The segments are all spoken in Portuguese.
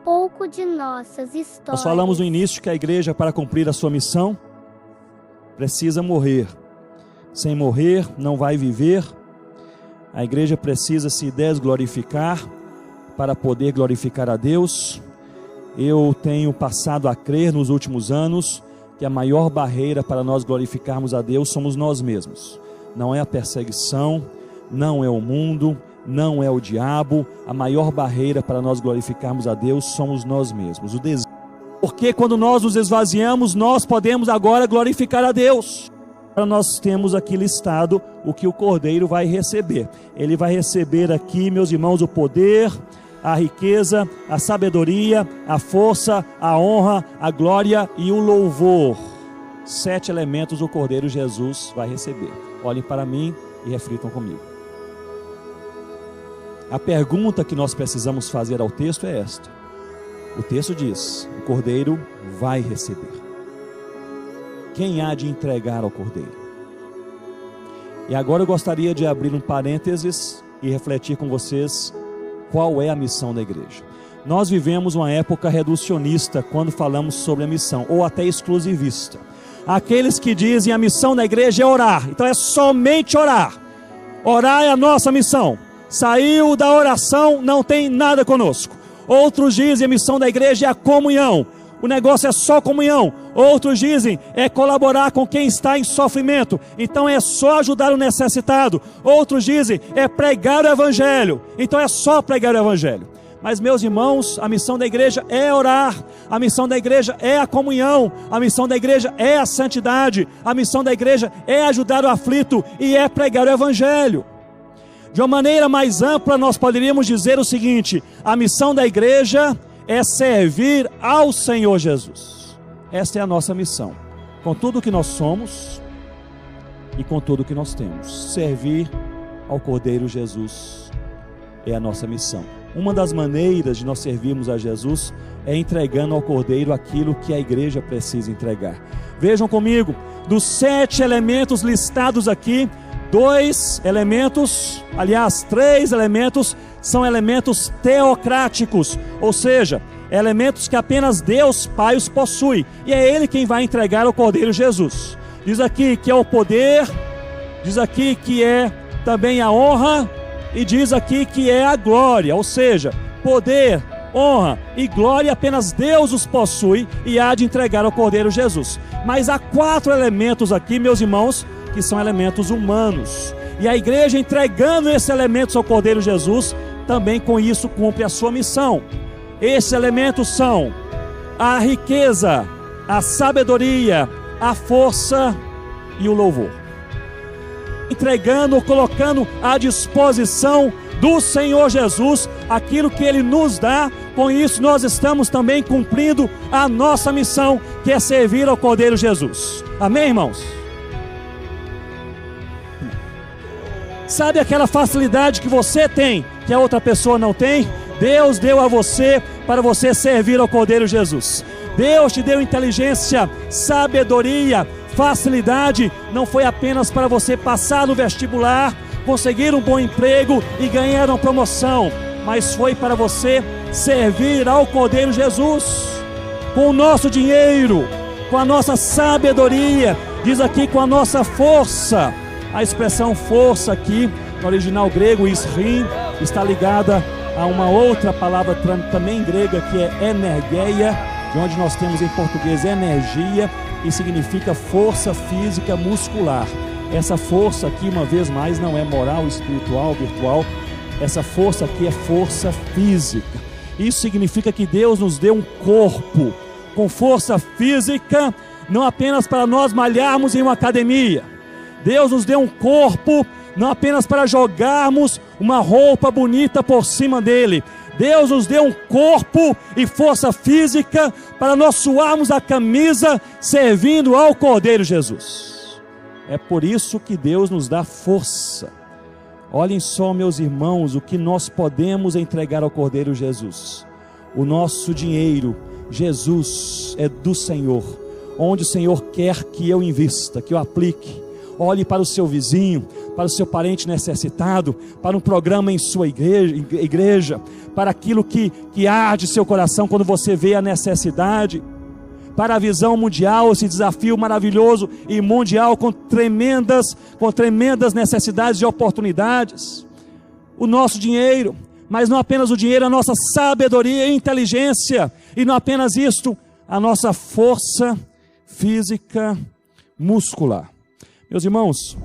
pouco de nossas histórias. Nós falamos no início que a igreja, para cumprir a sua missão, precisa morrer. Sem morrer, não vai viver. A igreja precisa se desglorificar para poder glorificar a Deus. Eu tenho passado a crer nos últimos anos que a maior barreira para nós glorificarmos a Deus somos nós mesmos. Não é a perseguição, não é o mundo, não é o diabo. A maior barreira para nós glorificarmos a Deus somos nós mesmos. Porque quando nós nos esvaziamos, nós podemos agora glorificar a Deus. Nós temos aqui listado o que o Cordeiro vai receber. Ele vai receber aqui, meus irmãos, o poder, a riqueza, a sabedoria, a força, a honra, a glória e o louvor. 7 elementos o Cordeiro Jesus vai receber. Olhem para mim e reflitam comigo. A pergunta que nós precisamos fazer ao texto é esta. O texto diz: o Cordeiro vai receber. Quem há de entregar ao Cordeiro? E agora eu gostaria de abrir um parênteses e refletir com vocês qual é a missão da igreja. Nós vivemos uma época reducionista quando falamos sobre a missão, ou até exclusivista. Aqueles que dizem a missão da igreja é orar, então é somente orar. Orar é a nossa missão. Saiu da oração, não tem nada conosco. Outros dizem a missão da igreja é a comunhão. O negócio é só comunhão. Outros dizem é colaborar com quem está em sofrimento, então é só ajudar o necessitado. Outros dizem é pregar o evangelho, então é só pregar o evangelho. Mas, meus irmãos, a missão da igreja é orar, a missão da igreja é a comunhão, a missão da igreja é a santidade, a missão da igreja é ajudar o aflito e é pregar o evangelho. De uma maneira mais ampla, nós poderíamos dizer o seguinte: a missão da igreja é servir ao Senhor Jesus. Esta é a nossa missão, com tudo que nós somos e com tudo que nós temos. Servir ao Cordeiro Jesus é a nossa missão. Uma das maneiras de nós servirmos a Jesus é entregando ao Cordeiro aquilo que a igreja precisa entregar. Vejam comigo, dos 7 elementos listados aqui, 2 elementos, aliás 3 elementos, são elementos teocráticos, ou seja, elementos que apenas Deus Pai os possui, e é Ele quem vai entregar ao Cordeiro Jesus. Diz aqui que é o poder, diz aqui que é também a honra, e diz aqui que é a glória, ou seja, poder, honra e glória apenas Deus os possui e há de entregar ao Cordeiro Jesus. Mas há 4 elementos aqui, meus irmãos, que são elementos humanos, e a igreja entregando esses elementos ao Cordeiro Jesus, também com isso cumpre a sua missão. Esses elementos são a riqueza, a sabedoria, a força e o louvor. Entregando, colocando à disposição do Senhor Jesus aquilo que Ele nos dá. Com isso nós estamos também cumprindo a nossa missão, que é servir ao Cordeiro Jesus. Amém, irmãos? Sabe aquela facilidade que você tem, que a outra pessoa não tem? Deus deu a você para você servir ao Cordeiro Jesus. Deus te deu inteligência, sabedoria, facilidade. Não foi apenas para você passar no vestibular, conseguir um bom emprego e ganhar uma promoção, mas foi para você servir ao Cordeiro Jesus com o nosso dinheiro, com a nossa sabedoria, diz aqui com a nossa força. A expressão força aqui, no original grego, isrim, está ligada a uma outra palavra também grega, que é energeia, de onde nós temos em português energia, e significa força física muscular. Essa força aqui, uma vez mais, não é moral, espiritual, virtual. Essa força aqui é força física. Isso significa que Deus nos deu um corpo com força física, não apenas para nós malharmos em uma academia. Deus nos deu um corpo não apenas para jogarmos uma roupa bonita por cima dele. Deus nos deu um corpo e força física para nós suarmos a camisa servindo ao Cordeiro Jesus. É por isso que Deus nos dá força. Olhem só, meus irmãos, o que nós podemos entregar ao Cordeiro Jesus. O nosso dinheiro, Jesus, é do Senhor. Onde o Senhor quer que eu invista, que eu aplique. Olhe para o seu vizinho, para o seu parente necessitado, para um programa em sua igreja, para aquilo que arde seu coração quando você vê a necessidade, para a visão mundial, esse desafio maravilhoso e mundial com tremendas necessidades e oportunidades. O nosso dinheiro, mas não apenas o dinheiro, a nossa sabedoria e inteligência, e não apenas isto, a nossa força física muscular. Meus irmãos,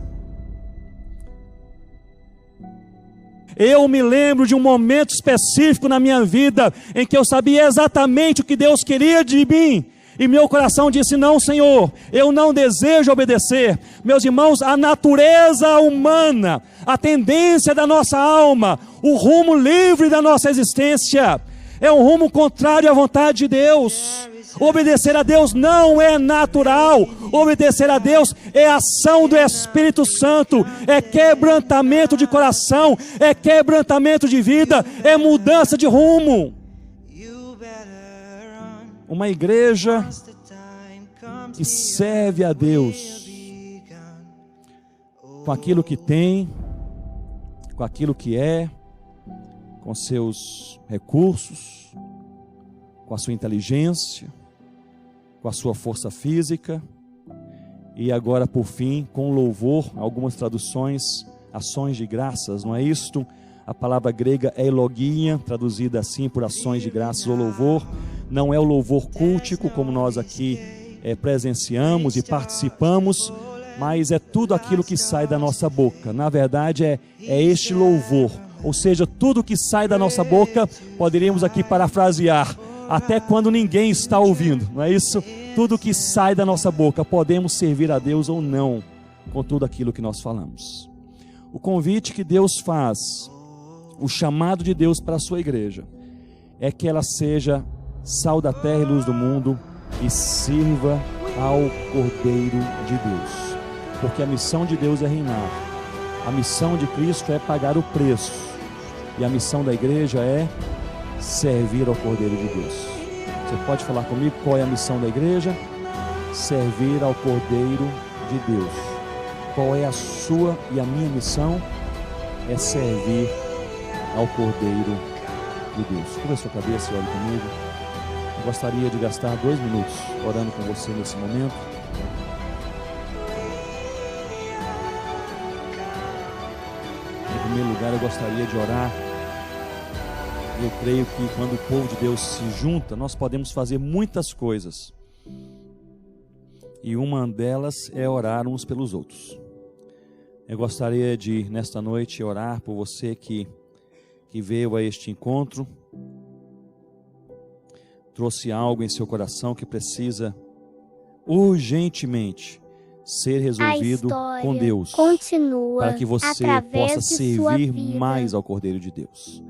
eu me lembro de um momento específico na minha vida em que eu sabia exatamente o que Deus queria de mim, e meu coração disse: não, Senhor, eu não desejo obedecer. Meus irmãos, a natureza humana, a tendência da nossa alma, o rumo livre da nossa existência, é um rumo contrário à vontade de Deus. Obedecer a Deus não é natural. Obedecer a Deus é ação do Espírito Santo, é quebrantamento de coração, é quebrantamento de vida, é mudança de rumo. Uma igreja que serve a Deus com aquilo que tem, com aquilo que é, com seus recursos, com a sua inteligência, com a sua força física, e agora por fim com louvor, algumas traduções, ações de graças, não é isto? A palavra grega é elogia, traduzida assim por ações de graças ou louvor. Não é o louvor cultico como nós aqui presenciamos e participamos, mas é tudo aquilo que sai da nossa boca. Na verdade é este louvor, ou seja, tudo que sai da nossa boca, poderíamos aqui parafrasear, até quando ninguém está ouvindo, não é isso? Tudo que sai da nossa boca, podemos servir a Deus ou não, com tudo aquilo que nós falamos. O convite que Deus faz, o chamado de Deus para a sua igreja, é que ela seja sal da terra e luz do mundo e sirva ao Cordeiro de Deus, porque a missão de Deus é reinar, a missão de Cristo é pagar o preço, e a missão da igreja é servir ao Cordeiro de Deus. Você pode falar comigo qual é a missão da igreja? Servir ao Cordeiro de Deus. Qual é a sua e a minha missão? É servir ao Cordeiro de Deus. Curva a sua cabeça e olhe comigo. Eu gostaria de gastar 2 minutos orando com você nesse momento. Em primeiro lugar, eu gostaria de orar. Eu creio que quando o povo de Deus se junta, nós podemos fazer muitas coisas. E uma delas é orar uns pelos outros. Eu gostaria de, nesta noite, orar por você que veio a este encontro, trouxe algo em seu coração que precisa urgentemente ser resolvido com Deus, para que você possa servir mais ao Cordeiro de Deus.